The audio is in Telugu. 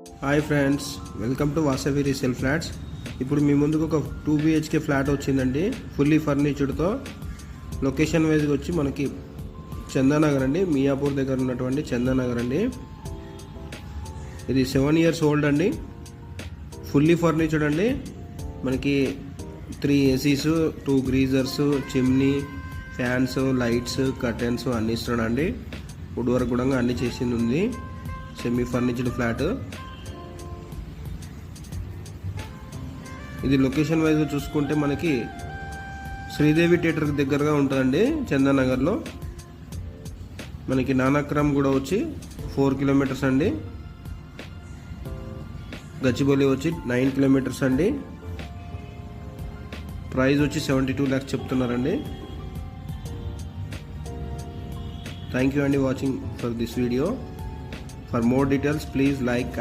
Hi friends, welcome to Vasavi resale flats. ఇప్పుడు మీ ముందుకు ఒక 2 BHK ఫ్లాట్ వచ్చిందండి, ఫుల్లీ ఫర్నిచర్డ్తో. లొకేషన్ వైజ్గా వచ్చి మనకి చందానగర్ అండి, మియాపూర్ దగ్గర ఉన్నటువంటి చందానగర్ అండి. ఇది 7 years ఓల్డ్ అండి, ఫుల్లీ ఫర్నిచర్డ్ అండి. మనకి 3 ACs, 2 geysers, chimney, fans, lights, curtains అన్నీ ఇస్తున్నాడండి. వుడ్ వర్క్ కూడా అన్నీ చేసింది ఉంది. Semi ఫర్నిచర్డ్ flat. ఇది లొకేషన్ వైజ్ చూసుకుంటే మనకి శ్రీదేవి థియేటర్కి దగ్గరగా ఉంటుందండి చందానగర్లో. మనకి నానాక్రమ్ కూడా వచ్చి 4 kilometers అండి. గచ్చిబౌలి వచ్చి 9 kilometers అండి. ప్రైస్ వచ్చి 72 lakhs చెప్తున్నారండి. థ్యాంక్ యూ అండి watching for this video. For more details please like